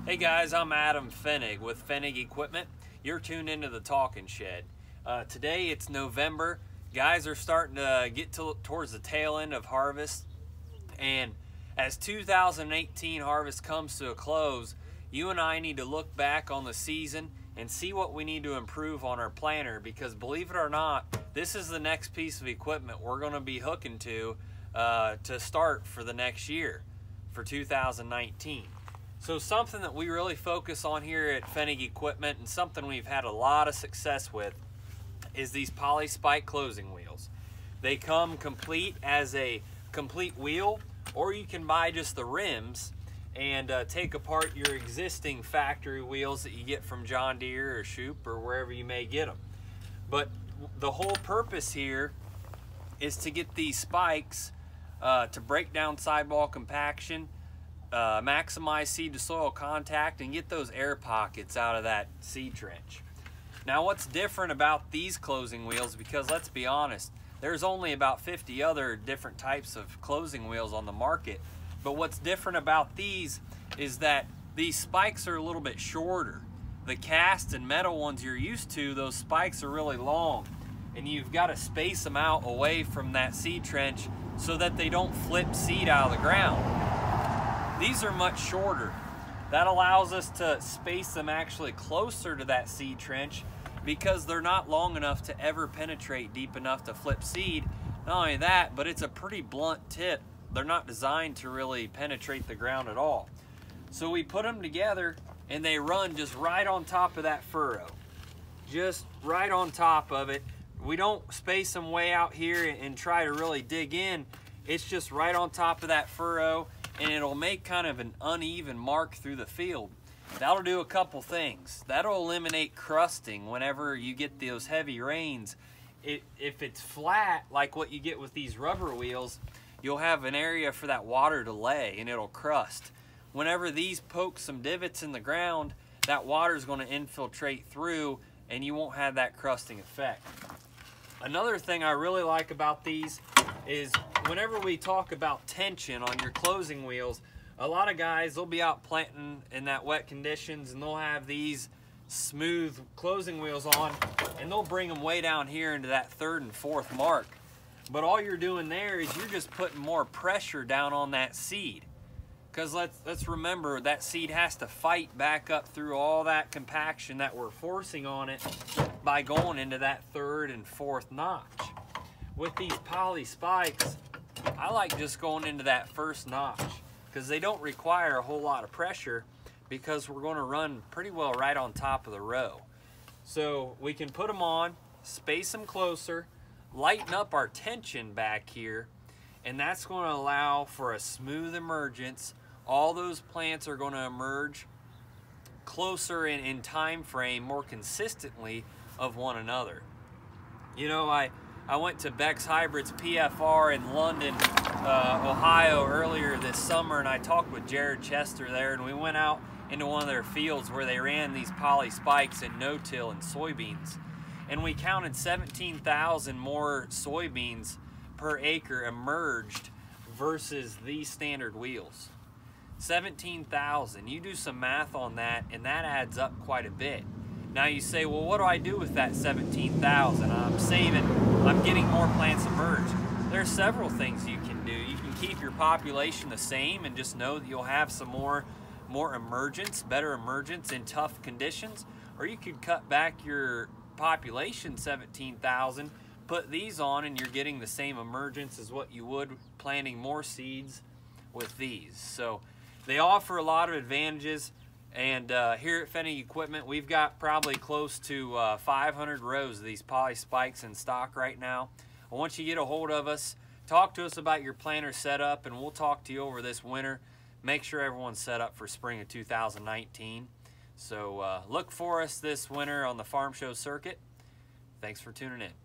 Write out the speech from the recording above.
Hey guys, I'm Adam Pfennig with Pfennig Equipment. You're tuned into the Talking Shed. Today it's November. Guys are starting to get towards the tail end of harvest, and as 2018 harvest comes to a close, you and I need to look back on the season and see what we need to improve on our planter, because believe it or not, this is the next piece of equipment we're going to be hooking to start for the next year, for 2019. So something that we really focus on here at Pfennig Equipment, and something we've had a lot of success with, is these Poly-Spike closing wheels. They come complete as a complete wheel, or you can buy just the rims and take apart your existing factory wheels that you get from John Deere or Shoop or wherever you may get them. But the whole purpose here is to get these spikes to break down sidewall compaction, maximize seed to soil contact, and get those air pockets out of that seed trench. Now what's different about these closing wheels, because let's be honest, there's only about 50 other different types of closing wheels on the market, but what's different about these is that these spikes are a little bit shorter. The cast and metal ones you're used to, those spikes are really long, and you've got to space them out away from that seed trench so that they don't flip seed out of the ground. These are much shorter. That allows us to space them actually closer to that seed trench, because they're not long enough to ever penetrate deep enough to flip seed. Not only that, but it's a pretty blunt tip. They're not designed to really penetrate the ground at all. So we put them together and they run just right on top of that furrow. Just right on top of it. We don't space them way out here and try to really dig in. It's just right on top of that furrow, and it'll make kind of an uneven mark through the field. That'll do a couple things. That'll eliminate crusting whenever you get those heavy rains. If it's flat, like what you get with these rubber wheels, you'll have an area for that water to lay and it'll crust. Whenever these poke some divots in the ground, that water is going to infiltrate through and you won't have that crusting effect. Another thing I really like about these is whenever we talk about tension on your closing wheels, a lot of guys, they'll be out planting in that wet conditions and they'll have these smooth closing wheels on and they'll bring them way down here into that third and fourth mark. But all you're doing there is you're just putting more pressure down on that seed. Because let's remember, that seed has to fight back up through all that compaction that we're forcing on it by going into that third and fourth notch. With these poly spikes, I like just going into that first notch, because they don't require a whole lot of pressure, because we're going to run pretty well right on top of the row. So we can put them on, space them closer, lighten up our tension back here, and that's going to allow for a smooth emergence. All those plants are going to emerge closer in time frame, more consistently of one another. You know, I went to Beck's Hybrids PFR in London, Ohio earlier this summer, and I talked with Jared Chester there, and we went out into one of their fields where they ran these poly spikes in no-till and soybeans. And we counted 17,000 more soybeans per acre emerged versus these standard wheels. 17,000. You do some math on that, and that adds up quite a bit. Now you say, well, what do I do with that 17,000? I'm getting more plants emerged. There's several things you can do. You can keep your population the same and just know that you'll have some more emergence, better emergence in tough conditions, or you could cut back your population 17,000, put these on, and you're getting the same emergence as what you would planting more seeds with these. So they offer a lot of advantages. And here at Pfennig Equipment, we've got probably close to 500 rows of these poly spikes in stock right now. Once you get a hold of us, talk to us about your planter setup, and we'll talk to you over this winter. Make sure everyone's set up for spring of 2019. So look for us this winter on the farm show circuit. Thanks for tuning in.